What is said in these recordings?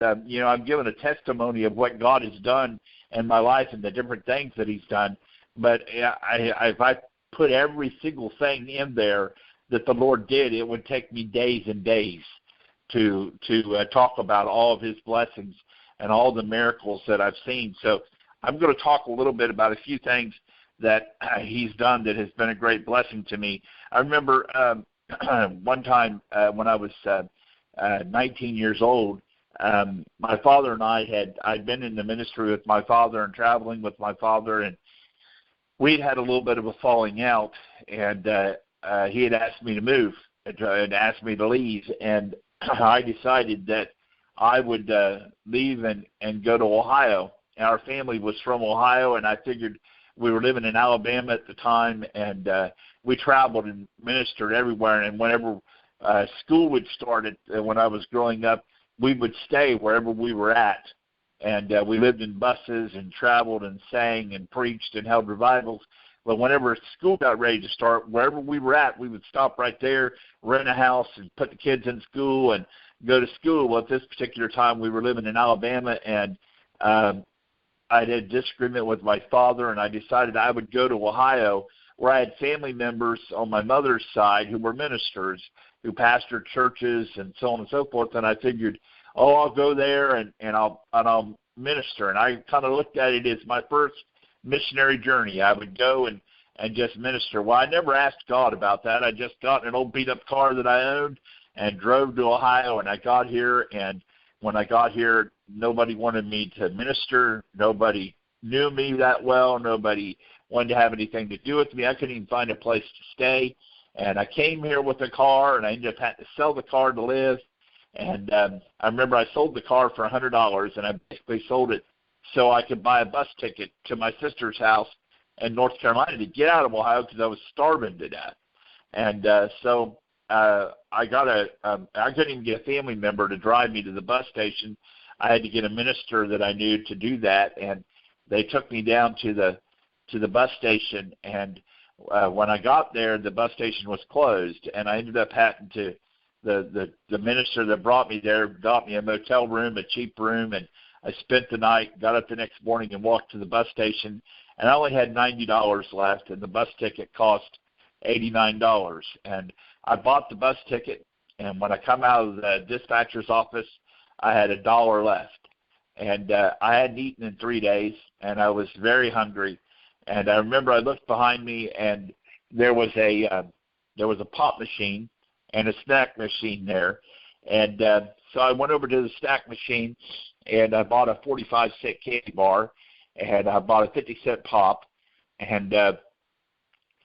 I'm giving a testimony of what God has done in my life and the different things that He's done. But if I put every single thing in there that the Lord did, it would take me days and days to talk about all of His blessings and all the miracles that I've seen. So I'm going to talk a little bit about a few things that He's done that has been a great blessing to me. I remember one time when I was 19 years old, my father and I'd been in the ministry with my father and traveling with my father, and we'd had a little bit of a falling out, and he had asked me to move and asked me to leave, and I decided that I would leave and go to Ohio. And our family was from Ohio, and I figured we were living in Alabama at the time, and we traveled and ministered everywhere. And whenever school would start, when I was growing up, we would stay wherever we were at. And we lived in buses and traveled and sang and preached and held revivals. But whenever school got ready to start, wherever we were at, we would stop right there, rent a house, and put the kids in school and go to school. Well, at this particular time, we were living in Alabama, and I had a disagreement with my father, and I decided I would go to Ohio, where I had family members on my mother's side who were ministers, who pastored churches and so on and so forth. And I figured, I'll go there and I'll minister. And I kind of looked at it as my first missionary journey. I would go and just minister. Well, I never asked God about that. I just got an old beat-up car that I owned and drove to Ohio, and I got here. And when I got here, nobody wanted me to minister. Nobody knew me that well. Nobody wanted to have anything to do with me. I couldn't even find a place to stay. And I came here with a car, and I ended up having to sell the car to live. And I remember I sold the car for $100, and I basically sold it so I could buy a bus ticket to my sister's house in North Carolina to get out of Ohio because I was starving to death. And so I couldn't even get a family member to drive me to the bus station. I had to get a minister that I knew to do that, and they took me down to the bus station. And when I got there, the bus station was closed, and I ended up having to the minister that brought me there got me a motel room, a cheap room, and I spent the night, got up the next morning and walked to the bus station, and I only had $90 left, and the bus ticket cost $89. And I bought the bus ticket, and when I come out of the dispatcher's office, I had $1 left. And I hadn't eaten in 3 days, and I was very hungry. And I remember I looked behind me, and there was a pop machine and a snack machine there. And so I went over to the snack machine, and I bought a 45-cent candy bar, and I bought a 50-cent pop, and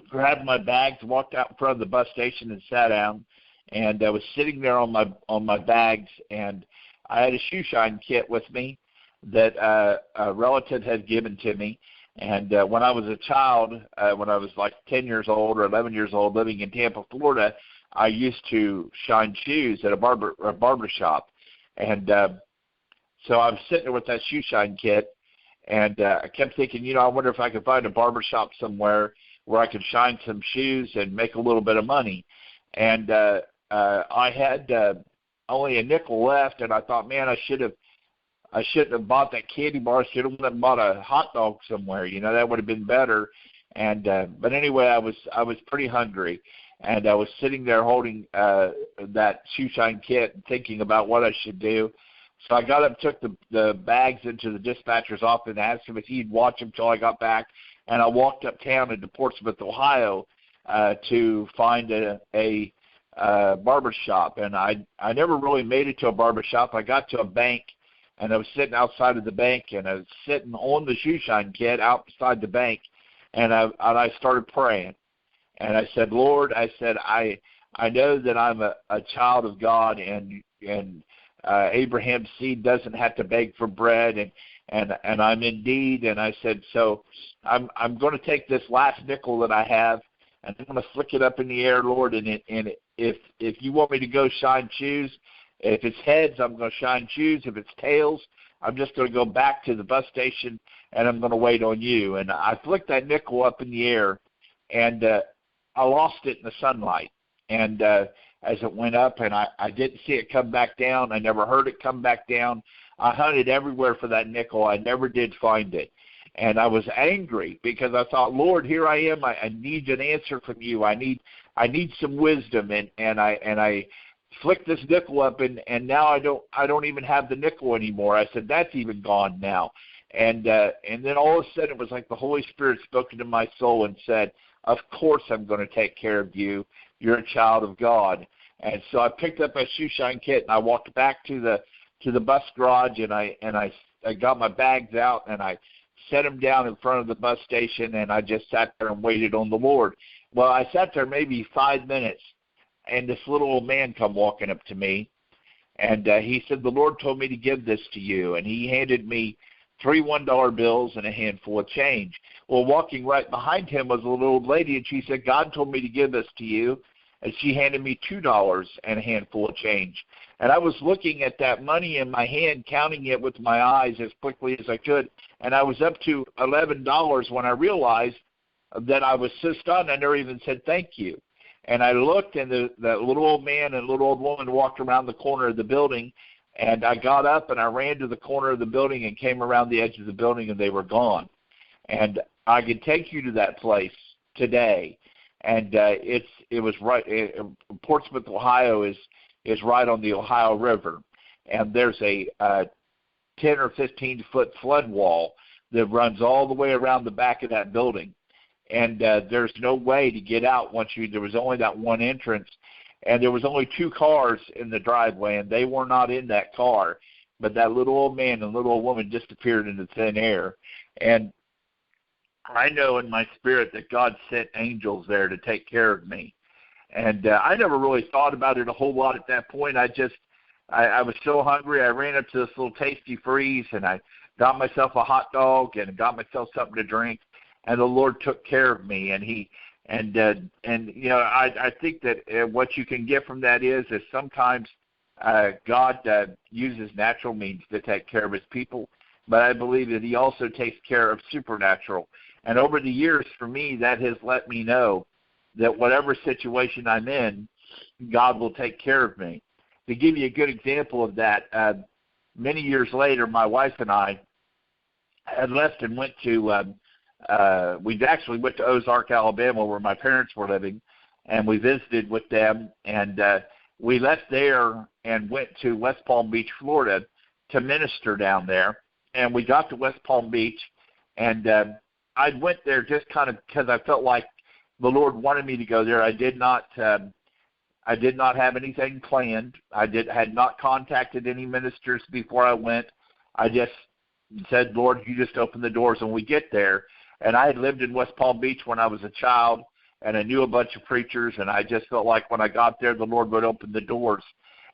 grabbed my bags, walked out in front of the bus station and sat down. And I was sitting there on my bags, and I had a shoe shine kit with me that a relative had given to me. And when I was a child, when I was like 10 years old or 11 years old living in Tampa, Florida, I used to shine shoes at a barber shop. And so I was sitting there with that shoe shine kit, and I kept thinking, I wonder if I could find a barber shop somewhere where I could shine some shoes and make a little bit of money. And I had only a nickel left, and I thought, man, I shouldn't have bought that candy bar. I should have bought a hot dog somewhere. That would have been better. And but anyway, I was pretty hungry, and I was sitting there holding that shoe shine kit and thinking about what I should do. So I got up, took the bags into the dispatcher's office and asked him if he'd watch them till I got back. And I walked uptown into Portsmouth, Ohio, to find a barber shop. And I never really made it to a barber shop. I got to a bank, and I was sitting outside of the bank, and I was sitting on the shoe shine kit out beside the bank, and I started praying. And I said, Lord, I know that I'm a child of God, and Abraham's seed doesn't have to beg for bread, and I'm in need. And I said, so I'm going to take this last nickel that I have, and I'm going to flick it up in the air, Lord. And if you want me to go shine shoes, if it's heads, I'm going to shine shoes. If it's tails, I'm just going to go back to the bus station, and I'm going to wait on you. And I flicked that nickel up in the air, and I lost it in the sunlight. And as it went up, and I didn't see it come back down. I never heard it come back down. I hunted everywhere for that nickel. I never did find it. And I was angry because I thought, Lord, here I am. I need an answer from you. I need some wisdom. And I flicked this nickel up, and now I don't even have the nickel anymore. I said, that's even gone now. And then all of a sudden it was like the Holy Spirit spoke into my soul and said, of course I'm going to take care of you. You're a child of God. And so I picked up my shoe shine kit and I walked back to the bus garage, and I got my bags out and I set them down in front of the bus station, and I just sat there and waited on the Lord. Well, I sat there maybe 5 minutes, and this little old man come walking up to me, and he said, the Lord told me to give this to you, and he handed me 3 $1 bills and a handful of change. Well, walking right behind him was a little old lady, and she said, God told me to give this to you, and she handed me $2 and a handful of change. And I was looking at that money in my hand, counting it with my eyes as quickly as I could, and I was up to $11 when I realized that I was so stunned I never even said thank you. And I looked, and that little old man and little old woman walked around the corner of the building, and I got up and I ran to the corner of the building and came around the edge of the building, and they were gone. And I could take you to that place today, and it was right. Portsmouth, Ohio is right on the Ohio River, and there's a 10 or 15 foot flood wall that runs all the way around the back of that building. And there's no way to get out there was only that one entrance, and there was only 2 cars in the driveway, and they were not in that car. But that little old man and little old woman disappeared into thin air. And I know in my spirit that God sent angels there to take care of me. And I never really thought about it a whole lot at that point. I was so hungry. I ran up to this little Tasty Freeze, and I got myself a hot dog and got myself something to drink. And the Lord took care of me, and I think that what you can get from that is sometimes God uses natural means to take care of his people, but I believe that he also takes care of supernatural. And over the years, for me, that has let me know that whatever situation I'm in, God will take care of me. To give you a good example of that, many years later, my wife and I had left and went to we actually went to Ozark, Alabama, where my parents were living, and we visited with them. And we left there and went to West Palm Beach, Florida, to minister down there. And we got to West Palm Beach, and I went there just kind of because I felt like the Lord wanted me to go there. I did not have anything planned. I had not contacted any ministers before I went. I just said, Lord, you just open the doors when we get there. And I had lived in West Palm Beach when I was a child, and I knew a bunch of preachers, and I just felt like when I got there, the Lord would open the doors.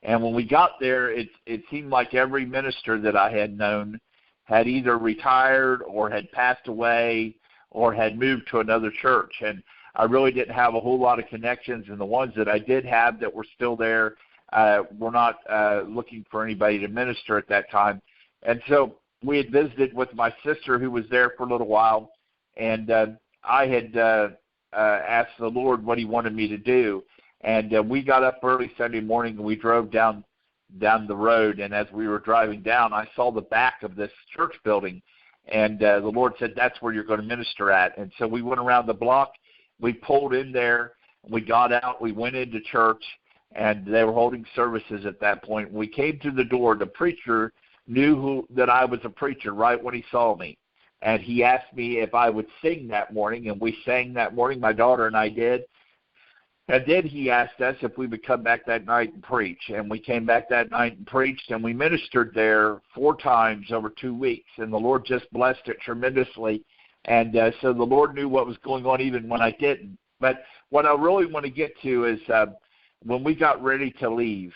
And when we got there, it seemed like every minister that I had known had either retired or had passed away or had moved to another church. And I really didn't have a whole lot of connections, and the ones that I did have that were still there were not looking for anybody to minister at that time. And so we had visited with my sister, who was there for a little while, and I had asked the Lord what he wanted me to do. And we got up early Sunday morning, and we drove down the road. And as we were driving down, I saw the back of this church building. And the Lord said, that's where you're going to minister at. And so we went around the block. We pulled in there. We got out. We went into church, and they were holding services at that point. When we came to the door, the preacher knew that I was a preacher right when he saw me. And he asked me if I would sing that morning, and we sang that morning. My daughter and I did. And then he asked us if we would come back that night and preach. And we came back that night and preached, and we ministered there 4 times over 2 weeks. And the Lord just blessed it tremendously. And so the Lord knew what was going on even when I didn't. But what I really want to get to is when we got ready to leave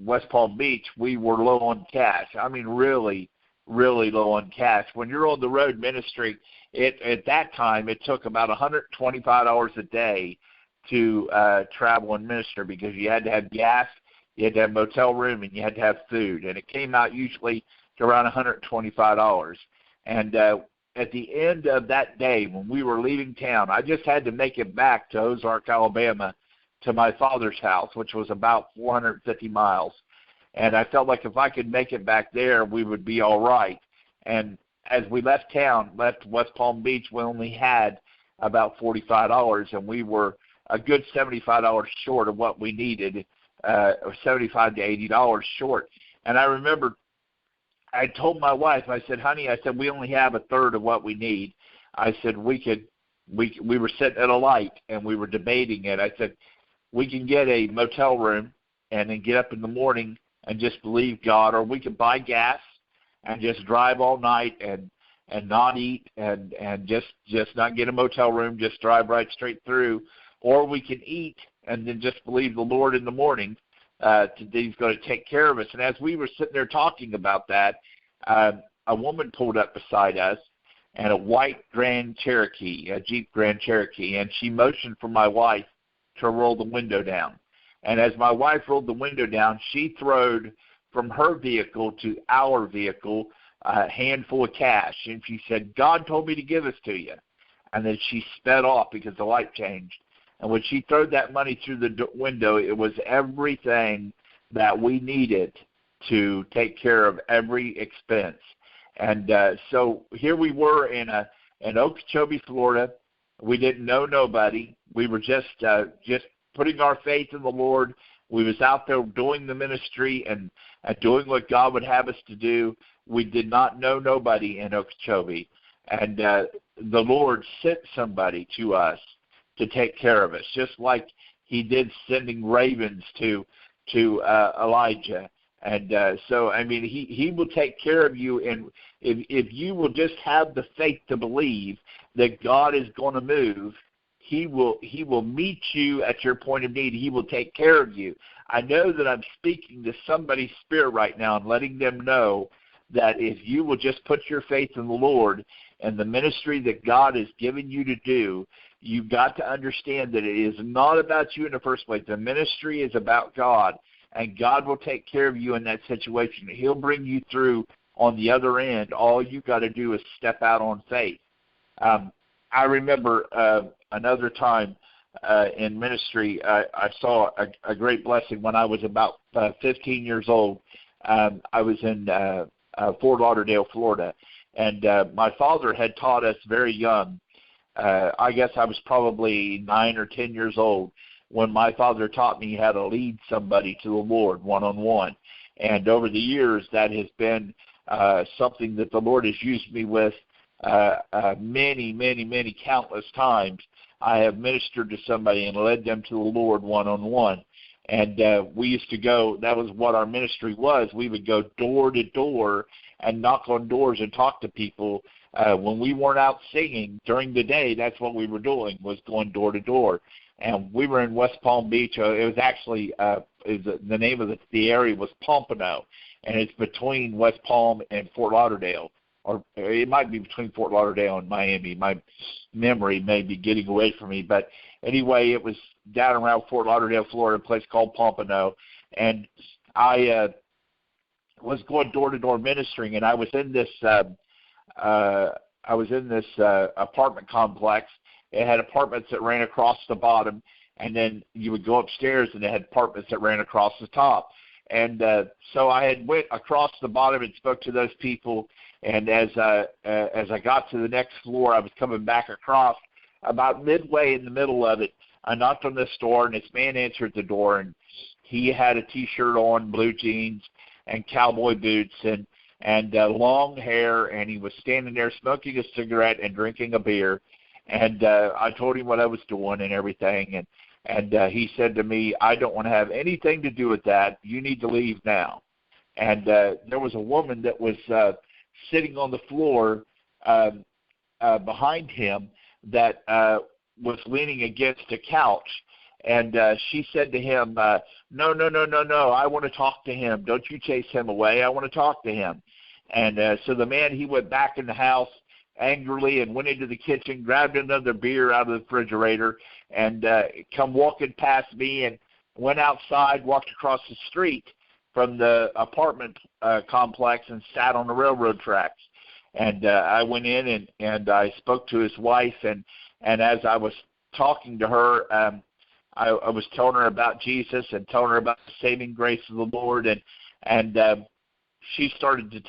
West Palm Beach, we were low on cash. I mean, really, really low on cash. When you're on the road ministry, at that time, it took about $125 a day to travel and minister, because you had to have gas, you had to have a motel room, and you had to have food. And it came out usually to around $125. And at the end of that day, when we were leaving town, I just had to make it back to Ozark, Alabama, to my father's house, which was about 450 miles. And I felt like if I could make it back there, we would be all right. And as we left West Palm Beach, we only had about $45, and we were a good $75 short of what we needed, or $75 to $80 short. And I remember I told my wife, I said, honey, I said, we only have a third of what we need. I said, we were sitting at a light, and we were debating it. I said, we can get a motel room and then get up in the morning and just believe God, or we could buy gas and just drive all night and not eat and just not get a motel room, just drive right straight through, or we can eat and then just believe the Lord in the morning that He's going to take care of us. And as we were sitting there talking about that, a woman pulled up beside us, and a white Grand Cherokee, a Jeep Grand Cherokee, and she motioned for my wife to roll the window down. And as my wife rolled the window down, she throwed from her vehicle to our vehicle a handful of cash. And she said, God told me to give this to you. And then she sped off because the light changed. And when she threw that money through the window, it was everything that we needed to take care of every expense. And so here we were in Okeechobee, Florida. We didn't know nobody. We were just putting our faith in the Lord. We was out there doing the ministry and doing what God would have us to do. We did not know nobody in Okeechobee. And the Lord sent somebody to us to take care of us, just like He did sending ravens to Elijah. And so, I mean, he will take care of you. And if you will just have the faith to believe that God is going to move, He will meet you at your point of need. He will take care of you. I know that I'm speaking to somebody's spirit right now and letting them know that if you will just put your faith in the Lord and the ministry that God has given you to do, you've got to understand that it is not about you in the first place. The ministry is about God, and God will take care of you in that situation. He'll bring you through on the other end. All you got to do is step out on faith. I remember another time in ministry, I saw a great blessing when I was about 15 years old. I was in Fort Lauderdale, Florida, and my father had taught us very young. I guess I was probably 9 or 10 years old when my father taught me how to lead somebody to the Lord one-on-one. And over the years, that has been something that the Lord has used me with many countless times. I have ministered to somebody and led them to the Lord one-on-one. And we used to go, that was what our ministry was. We would go door to door and knock on doors and talk to people. When we weren't out singing during the day, that's what we were doing, was going door to door. And we were in West Palm Beach. It was actually, the name of the area was Pompano, and it's between West Palm and Fort Lauderdale. Or it might be between Fort Lauderdale and Miami. My memory may be getting away from me. But anyway, it was down around Fort Lauderdale, Florida, a place called Pompano. And I was going door-to-door ministering, and I was in this apartment complex. It had apartments that ran across the bottom, and then you would go upstairs, and it had apartments that ran across the top. And so I had went across the bottom and spoke to those people. And as I got to the next floor, I was coming back across. About midway in the middle of it, I knocked on this door, and this man answered the door, and he had a T-shirt on, blue jeans, and cowboy boots, and long hair, and he was standing there smoking a cigarette and drinking a beer. And I told him what I was doing and everything, and he said to me, I don't want to have anything to do with that. You need to leave now. And there was a woman that was sitting on the floor behind him that was leaning against a couch. And she said to him, no, I want to talk to him. Don't you chase him away. I want to talk to him. And so the man, he went back in the house angrily and went into the kitchen, grabbed another beer out of the refrigerator, and come walking past me and went outside, walked across the street from the apartment complex and sat on the railroad tracks. And I went in and I spoke to his wife, and as I was talking to her, I was telling her about Jesus and telling her about the saving grace of the Lord, and and she started to